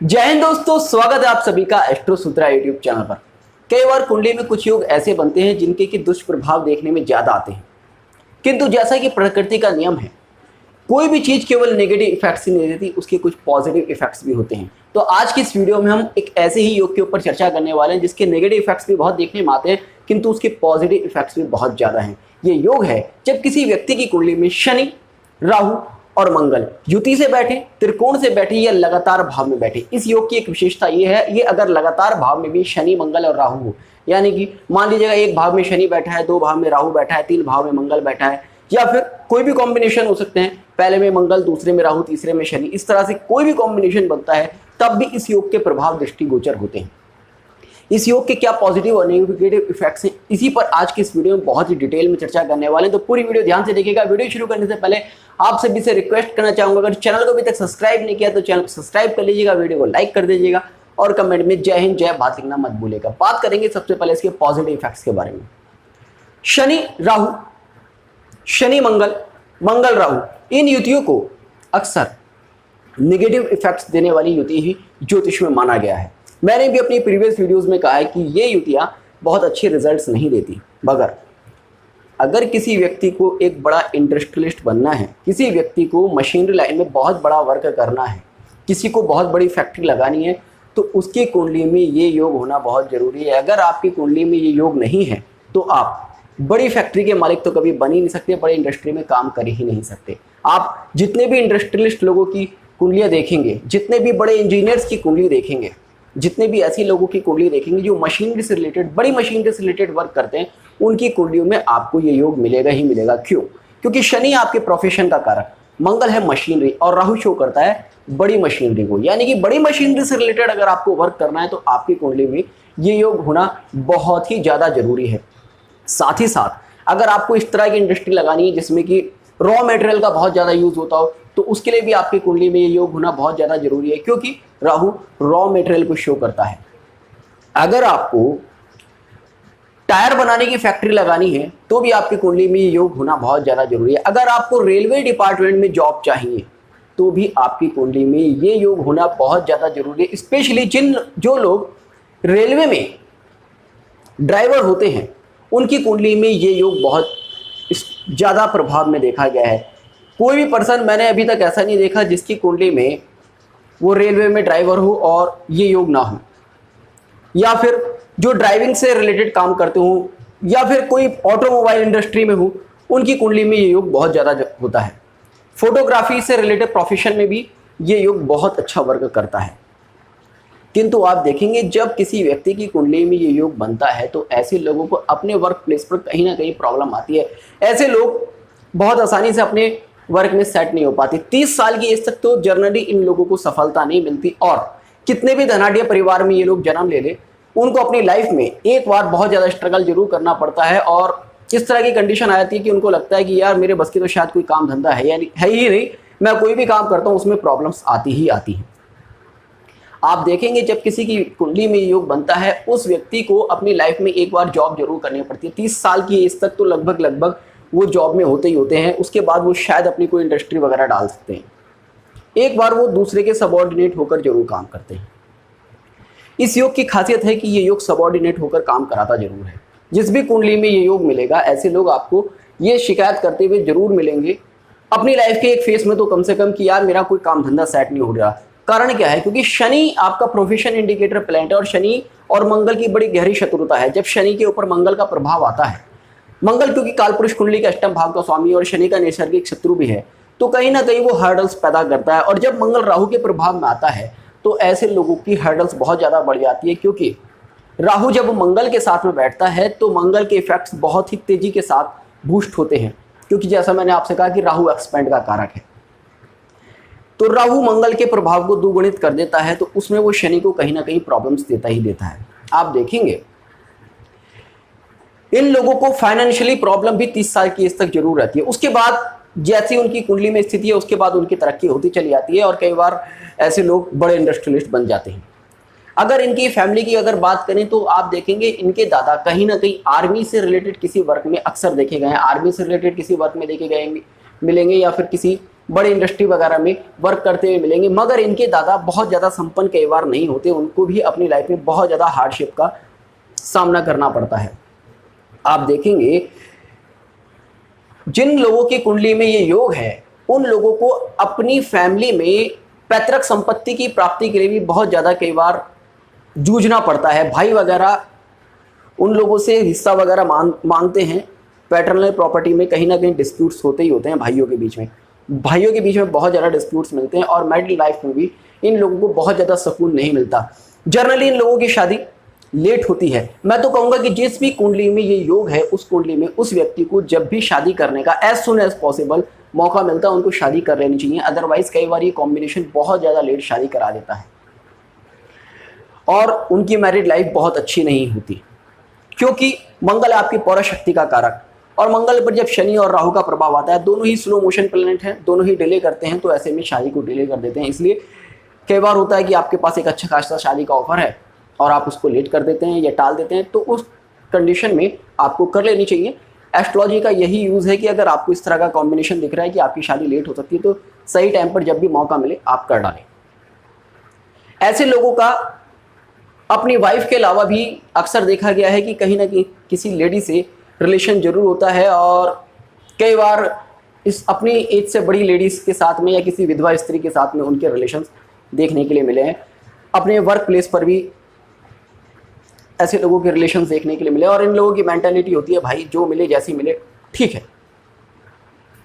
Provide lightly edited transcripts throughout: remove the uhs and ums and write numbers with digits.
जय हिंद दोस्तों, स्वागत है आप सभी का एस्ट्रो सूत्रा यूट्यूब चैनल पर। कई बार कुंडली में कुछ योग ऐसे बनते हैं जिनके कि दुष्प्रभाव देखने में ज्यादा आते हैं, किंतु जैसा कि प्रकृति का नियम है, कोई भी चीज केवल नेगेटिव इफेक्ट्स ही नहीं देती, उसके कुछ पॉजिटिव इफेक्ट्स भी होते हैं। तो आज की इस वीडियो में हम एक ऐसे ही योग के ऊपर चर्चा करने वाले हैं जिसके नेगेटिव इफेक्ट्स भी बहुत देखने में आते हैं, किंतु उसके पॉजिटिव इफेक्ट्स भी बहुत ज्यादा हैं। ये योग है जब किसी व्यक्ति की कुंडली में शनि, राहु और मंगल युति से बैठे, त्रिकोण से बैठे या लगातार भाव में बैठे। इस योग की एक विशेषता ये है, ये अगर लगातार भाव में भी शनि, मंगल और राहु हो, यानी कि मान लीजिएगा एक भाव में शनि बैठा है, दो भाव में राहु बैठा है, तीन भाव में मंगल बैठा है, या फिर कोई भी कॉम्बिनेशन हो सकते हैं, पहले में मंगल, दूसरे में राहु, तीसरे में शनि, इस तरह से कोई भी कॉम्बिनेशन बनता है, तब भी इस योग के प्रभाव दृष्टिगोचर होते हैं। इस योग के क्या पॉजिटिव और नेगेटिव इफेक्ट्स हैं, इसी पर आज की इस वीडियो में बहुत ही डिटेल में चर्चा करने वाले हैं। तो पूरी वीडियो ध्यान से देखिएगा। वीडियो शुरू करने से पहले आप सभी से रिक्वेस्ट करना चाहूंगा, अगर चैनल को अभी तक सब्सक्राइब नहीं किया तो चैनल को सब्सक्राइब कर लीजिएगा, वीडियो को लाइक कर दीजिएगा और कमेंट में जय हिंद, जय भारत लिखना मत भूलिएगा। बात करेंगे सबसे पहले इसके पॉजिटिव इफेक्ट्स के बारे में। शनि राहु, शनि मंगल, मंगल राहु, इन युतियों को अक्सर नेगेटिव इफेक्ट्स देने वाली युति ही ज्योतिष में माना गया है। मैंने भी अपनी प्रीवियस वीडियोस में कहा है कि ये युतियां बहुत अच्छे रिजल्ट्स नहीं देती, मगर अगर किसी व्यक्ति को एक बड़ा इंडस्ट्रियलिस्ट बनना है, किसी व्यक्ति को मशीनरी लाइन में बहुत बड़ा वर्क करना है, किसी को बहुत बड़ी फैक्ट्री लगानी है, तो उसकी कुंडली में ये योग होना बहुत जरूरी है। अगर आपकी कुंडली में ये योग नहीं है तो आप बड़ी फैक्ट्री के मालिक तो कभी बन ही नहीं सकते, बड़े इंडस्ट्री में काम कर ही नहीं सकते। आप जितने भी इंडस्ट्रियलिस्ट लोगों की कुंडलियाँ देखेंगे, जितने भी बड़े इंजीनियर्स की कुंडली देखेंगे, जितने भी ऐसी लोगों की कुंडली देखेंगे जो मशीनरी से रिलेटेड, बड़ी मशीनरी से रिलेटेड वर्क करते हैं, उनकी कुंडलियों में आपको ये योग मिलेगा ही मिलेगा। क्यों? क्योंकि शनि आपके प्रोफेशन का कारक, मंगल है मशीनरी और राहु शो करता है बड़ी मशीनरी को, यानी कि बड़ी मशीनरी से रिलेटेड अगर आपको वर्क करना है तो आपकी कुंडली में ये योग होना बहुत ही ज़्यादा जरूरी है। साथ ही साथ अगर आपको इस तरह की इंडस्ट्री लगानी है जिसमें कि रॉ मटेरियल का बहुत ज़्यादा यूज होता हो, तो उसके लिए भी आपकी कुंडली में ये योग होना बहुत ज़्यादा जरूरी है, क्योंकि राहु रॉ मटेरियल को शो करता है। अगर आपको टायर बनाने की फैक्ट्री लगानी है तो भी आपकी कुंडली में ये योग होना बहुत ज़्यादा जरूरी है। अगर आपको रेलवे डिपार्टमेंट में जॉब चाहिए तो भी आपकी कुंडली में ये योग होना बहुत ज़्यादा जरूरी है। स्पेशली जो लोग रेलवे में ड्राइवर होते हैं, उनकी कुंडली में ये योग बहुत ज़्यादा प्रभाव में देखा गया है। कोई भी पर्सन मैंने अभी तक ऐसा नहीं देखा जिसकी कुंडली में वो रेलवे में ड्राइवर हो और ये योग ना हो, या फिर जो ड्राइविंग से रिलेटेड काम करते हो, या फिर कोई ऑटोमोबाइल इंडस्ट्री में हो, उनकी कुंडली में ये योग बहुत ज़्यादा होता है। फोटोग्राफी से रिलेटेड प्रोफेशन में भी ये योग बहुत अच्छा वर्क करता है। किंतु आप देखेंगे जब किसी व्यक्ति की कुंडली में ये योग बनता है तो ऐसे लोगों को अपने वर्क प्लेस पर कहीं ना कहीं प्रॉब्लम आती है। ऐसे लोग बहुत आसानी से अपने वर्क में सेट नहीं हो पाते। 30 साल की एज तक तो जनरली इन लोगों को सफलता नहीं मिलती, और कितने भी धनाढ़ परिवार में ये लोग जन्म ले ले, उनको अपनी लाइफ में एक बार बहुत ज़्यादा स्ट्रगल जरूर करना पड़ता है, और इस तरह की कंडीशन आ जाती है कि उनको लगता है कि यार मेरे बस की तो शायद कोई काम धंधा है या है ही नहीं, मैं कोई भी काम करता हूँ उसमें प्रॉब्लम्स आती ही आती हैं। आप देखेंगे जब किसी की कुंडली में योग बनता है, उस व्यक्ति को अपनी लाइफ में एक बार जॉब जरूर करनी पड़ती है। 30 साल की एज तक तो लगभग वो जॉब में होते ही होते हैं, उसके बाद वो शायद अपनी कोई इंडस्ट्री वगैरह डाल सकते हैं। एक बार वो दूसरे के सबऑर्डिनेट होकर जरूर काम करते हैं। इस योग की खासियत है कि ये योग सबऑर्डिनेट होकर काम कराता जरूर है। जिस भी कुंडली में ये योग मिलेगा, ऐसे लोग आपको ये शिकायत करते हुए जरूर मिलेंगे अपनी लाइफ के एक फेस में तो कम से कम कि यार मेरा कोई काम धंधा सेट नहीं हो रहा। कारण क्या है? क्योंकि शनि आपका प्रोफेशन इंडिकेटर प्लैनेट है, और शनि और मंगल की बड़ी गहरी शत्रुता है। जब शनि के ऊपर मंगल का प्रभाव आता है, मंगल क्योंकि कालपुरुष कुंडली के अष्टम भाव का स्वामी और शनि का नैसर्गिक शत्रु भी है, तो कहीं ना कहीं वो हर्डल्स पैदा करता है। और जब मंगल राहु के प्रभाव में आता है तो ऐसे लोगों की हर्डल्स बहुत ज़्यादा बढ़ जाती है, क्योंकि राहु जब मंगल के साथ में बैठता है तो मंगल के इफेक्ट्स बहुत ही तेजी के साथ बूस्ट होते हैं, क्योंकि जैसा मैंने आपसे कहा कि राहु एक्सपेंड का कारक है। तो राहु मंगल के प्रभाव को दुगुणित कर देता है, तो उसमें वो शनि को कहीं ना कहीं प्रॉब्लम्स देता ही देता है। आप देखेंगे इन लोगों को फाइनेंशियली प्रॉब्लम भी 30 साल की एज तक जरूर रहती है। उसके बाद जैसी उनकी कुंडली में स्थिति है, उसके बाद उनकी तरक्की होती चली जाती है, और कई बार ऐसे लोग बड़े इंडस्ट्रियलिस्ट बन जाते हैं। अगर इनकी फैमिली की अगर बात करें तो आप देखेंगे इनके दादा कहीं ना कहीं आर्मी से रिलेटेड किसी वर्क में अक्सर देखे गए हैं, आर्मी से रिलेटेड किसी वर्क में देखे गए मिलेंगे, या फिर किसी बड़े इंडस्ट्री वगैरह में वर्क करते हुए मिलेंगे, मगर इनके दादा बहुत ज़्यादा संपन्न कई बार नहीं होते, उनको भी अपनी लाइफ में बहुत ज़्यादा हार्डशिप का सामना करना पड़ता है। आप देखेंगे जिन लोगों की कुंडली में ये योग है, उन लोगों को अपनी फैमिली में पैतृक संपत्ति की प्राप्ति के लिए भी बहुत ज़्यादा कई बार जूझना पड़ता है। भाई वगैरह उन लोगों से हिस्सा वगैरह मांगते हैं। पैटर्नल प्रॉपर्टी में कहीं ना कहीं डिस्प्यूट्स होते ही होते हैं भाइयों के बीच में। भाइयों के बीच में बहुत ज़्यादा डिस्प्यूट्स मिलते हैं और मैरिड लाइफ में भी इन लोगों को बहुत ज़्यादा सुकून नहीं मिलता। जनरली इन लोगों की शादी लेट होती है। मैं तो कहूँगा कि जिस भी कुंडली में ये योग है, उस कुंडली में उस व्यक्ति को जब भी शादी करने का एज सुन एज पॉसिबल मौका मिलता है, उनको शादी कर लेनी चाहिए। अदरवाइज कई बार ये कॉम्बिनेशन बहुत ज़्यादा लेट शादी करा देता है और उनकी मैरिड लाइफ बहुत अच्छी नहीं होती, क्योंकि मंगल आपकी पौर शक्ति का कारक, और मंगल पर जब शनि और राहु का प्रभाव आता है, दोनों ही स्लो मोशन प्लैनेट हैं, दोनों ही डिले करते हैं, तो ऐसे में शादी को डिले कर देते हैं। इसलिए कई बार होता है कि आपके पास एक अच्छा खासा शादी का ऑफर है और आप उसको लेट कर देते हैं या टाल देते हैं, तो उस कंडीशन में आपको कर लेनी चाहिए। एस्ट्रोलॉजी का यही यूज़ है कि अगर आपको इस तरह का कॉम्बिनेशन दिख रहा है कि आपकी शादी लेट हो सकती है, तो सही टाइम पर जब भी मौका मिले आप कर डालें। ऐसे लोगों का अपनी वाइफ के अलावा भी अक्सर देखा गया है कि कहीं ना कहीं किसी लेडी से रिलेशन जरूर होता है, और कई बार इस अपनी एज से बड़ी लेडीज़ के साथ में या किसी विधवा स्त्री के साथ में उनके रिलेशंस देखने के लिए मिले हैं। अपने वर्क प्लेस पर भी ऐसे लोगों के रिलेशंस देखने के लिए मिले, और इन लोगों की मेंटालिटी होती है भाई जो मिले जैसी मिले ठीक है,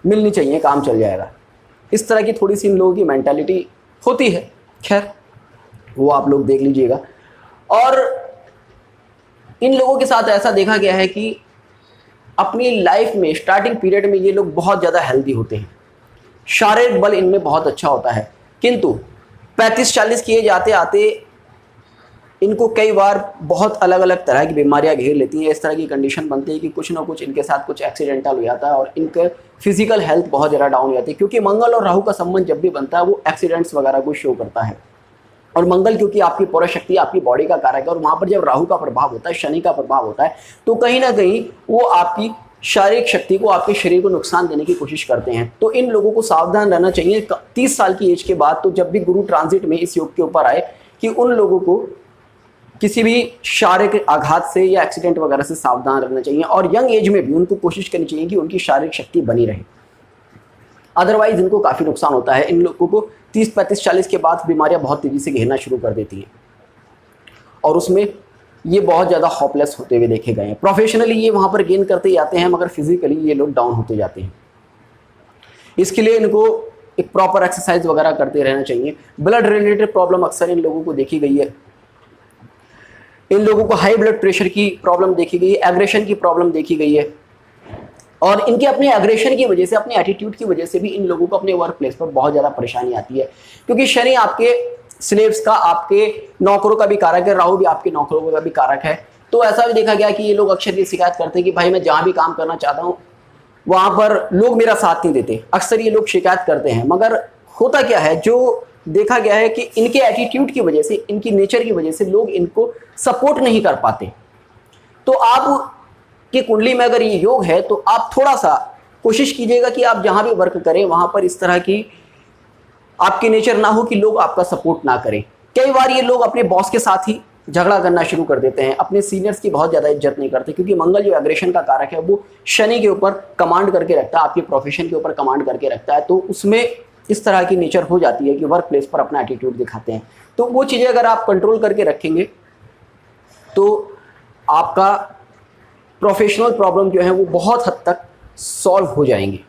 मिलनी चाहिए, काम चल जाएगा। इस तरह की थोड़ी सी इन लोगों की मेंटालिटी होती है। खैर वो आप लोग देख लीजिएगा। और इन लोगों के साथ ऐसा देखा गया है कि अपनी लाइफ में स्टार्टिंग पीरियड में ये लोग बहुत ज़्यादा हेल्दी होते हैं, शारीरिक बल इनमें बहुत अच्छा होता है, किंतु 35-40 किए जाते आते इनको कई बार बहुत अलग अलग तरह की बीमारियां घेर लेती हैं। इस तरह की कंडीशन बनती है कि कुछ ना कुछ इनके साथ कुछ एक्सीडेंटल हो जाता है और इनके फिजिकल हेल्थ बहुत ज़्यादा डाउन हो जाती है, क्योंकि मंगल और राहु का संबंध जब भी बनता है वो एक्सीडेंट्स वगैरह को शो करता है। और मंगल क्योंकि आपकी पौर शक्ति आपकी बॉडी का कारक है, और वहाँ पर जब राहु का प्रभाव होता है, शनि का प्रभाव होता है, तो कहीं ना कहीं वो आपकी शारीरिक शक्ति को, आपके शरीर को नुकसान देने की कोशिश करते हैं। तो इन लोगों को सावधान रहना चाहिए 30 साल की एज के बाद। तो जब भी गुरु ट्रांजिट में इस योग के ऊपर आए कि उन लोगों को किसी भी शारीरिक आघात से या एक्सीडेंट वगैरह से सावधान रहना चाहिए, और यंग एज में भी उनको कोशिश करनी चाहिए कि उनकी शारीरिक शक्ति बनी रहे। अदरवाइज इनको काफ़ी नुकसान होता है। इन लोगों को 30, 35, 40 के बाद बीमारियां बहुत तेज़ी से घेरना शुरू कर देती हैं, और उसमें ये बहुत ज़्यादा होपलेस होते हुए देखे गए हैं। प्रोफेशनली ये वहाँ पर गेन करते जाते हैं, मगर फिजिकली ये लोग डाउन होते जाते हैं। इसके लिए इनको एक प्रॉपर एक्सरसाइज वगैरह करते रहना चाहिए। ब्लड रिलेटेड प्रॉब्लम अक्सर इन लोगों को देखी गई है। इन लोगों को हाई ब्लड प्रेशर की प्रॉब्लम देखी गई है, एग्रेशन की प्रॉब्लम देखी गई है, और इनके अपने एग्रेशन की वजह से, अपने एटीट्यूड की वजह से भी इन लोगों को अपने वर्क प्लेस पर बहुत ज़्यादा परेशानी आती है। क्योंकि शनि आपके स्लेव्स का, आपके नौकरों का भी कारक है, राहु भी आपके नौकरों का भी कारक है। तो ऐसा भी देखा गया कि ये लोग अक्सर ये शिकायत करते हैं कि भाई मैं जहाँ भी काम करना चाहता हूँ वहाँ पर लोग मेरा साथ नहीं देते। अक्सर ये लोग शिकायत करते हैं, मगर होता क्या है, जो देखा गया है कि इनके एटीट्यूड की वजह से, इनकी नेचर की वजह से लोग इनको सपोर्ट नहीं कर पाते। तो आप की कुंडली में अगर ये योग है तो आप थोड़ा सा कोशिश कीजिएगा कि आप जहां भी वर्क करें वहां पर इस तरह की आपकी नेचर ना हो कि लोग आपका सपोर्ट ना करें। कई बार ये लोग अपने बॉस के साथ ही झगड़ा करना शुरू कर देते हैं, अपने सीनियर्स की बहुत ज़्यादा इज्जत नहीं करते, क्योंकि मंगल जो एग्रेशन का कारक है वो शनि के ऊपर कमांड करके रखता है, आपके प्रोफेशन के ऊपर कमांड करके रखता है। तो उसमें इस तरह की नेचर हो जाती है कि वर्क प्लेस पर अपना एटीट्यूड दिखाते हैं। तो वो चीज़ें अगर आप कंट्रोल करके रखेंगे तो आपका प्रोफेशनल प्रॉब्लम जो है वो बहुत हद तक सॉल्व हो जाएंगे।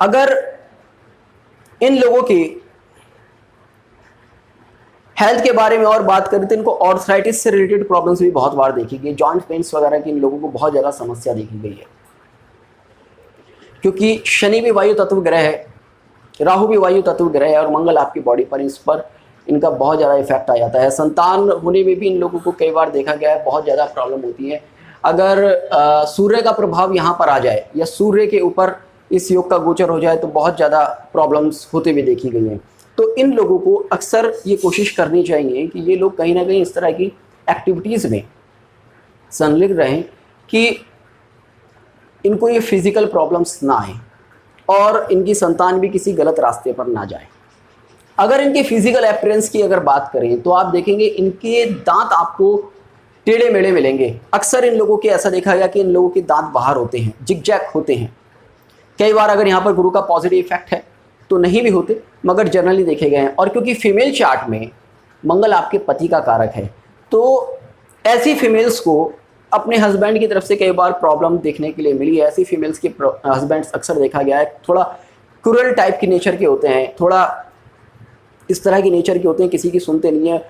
अगर इन लोगों की हेल्थ के बारे में और बात करें तो इनको ऑर्थराइटिस से रिलेटेड प्रॉब्लम्स भी बहुत बार देखी गई, जॉइंट पेन्स वगैरह की इन लोगों को बहुत ज़्यादा समस्या देखी गई है। क्योंकि शनि भी वायु तत्व ग्रह है, राहु भी वायु तत्व ग्रह है, और मंगल आपकी बॉडी पर, इस पर इनका बहुत ज़्यादा इफेक्ट आ जाता है। संतान होने में भी इन लोगों को कई बार देखा गया है बहुत ज़्यादा प्रॉब्लम होती है। अगर सूर्य का प्रभाव यहाँ पर आ जाए या सूर्य के ऊपर इस योग का गोचर हो जाए तो बहुत ज़्यादा प्रॉब्लम्स होते हुए देखी गई हैं। तो इन लोगों को अक्सर ये कोशिश करनी चाहिए कि ये लोग कहीं ना कहीं इस तरह की एक्टिविटीज़ में संलग्न रहें कि इनको ये फिज़िकल प्रॉब्लम्स ना आए, और इनकी संतान भी किसी गलत रास्ते पर ना जाए। अगर इनके फिजिकल अपीयरेंस की अगर बात करें तो आप देखेंगे इनके दांत आपको टेढ़े मेढ़े मिलेंगे। अक्सर इन लोगों के ऐसा देखा गया कि इन लोगों के दांत बाहर होते हैं, जिगजैग होते हैं। कई बार अगर यहाँ पर गुरु का पॉजिटिव इफेक्ट है तो नहीं भी होते, मगर जनरली देखे गए हैं। और क्योंकि फीमेल चार्ट में मंगल आपके पति का कारक है, तो ऐसी फीमेल्स को अपने हस्बैंड की तरफ से कई बार प्रॉब्लम देखने के लिए मिली है। ऐसी फीमेल्स के हस्बैंड्स अक्सर देखा गया है थोड़ा क्रूरल टाइप के नेचर के होते हैं, थोड़ा इस तरह के नेचर के होते हैं, किसी की सुनते नहीं है।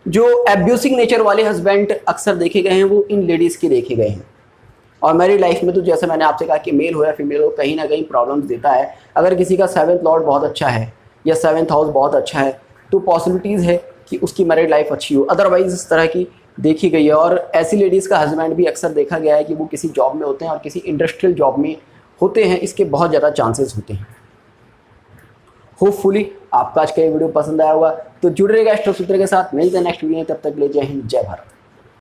जो एब्यूसिंग नेचर वाले हस्बैंड अक्सर देखे गए हैं वो इन लेडीज़ के देखे गए हैं। और मेरी लाइफ में तो जैसे मैंने आपसे कहा कि मेल हो या फीमेल हो, कहीं ना कहीं प्रॉब्लम्स देता है। अगर किसी का 7th लॉर्ड बहुत अच्छा है या 7th हाउस बहुत अच्छा है तो पॉसिबिलिटीज़ है कि उसकी मैरिड लाइफ अच्छी हो। अदरवाइज इस तरह की देखी गई है। और ऐसी लेडीज़ का हस्बैंड भी अक्सर देखा गया है कि वो किसी जॉब में होते हैं और किसी इंडस्ट्रियल जॉब में होते हैं, इसके बहुत ज़्यादा चांसेस होते हैं। होपफुली आपका आज का ये वीडियो पसंद आया होगा, तो जुड़े रहेगा एस्ट्रो सूत्र के साथ। मिलते हैं नेक्स्ट वीडियो में, तब तक के लिए जय हिंद जय भारत।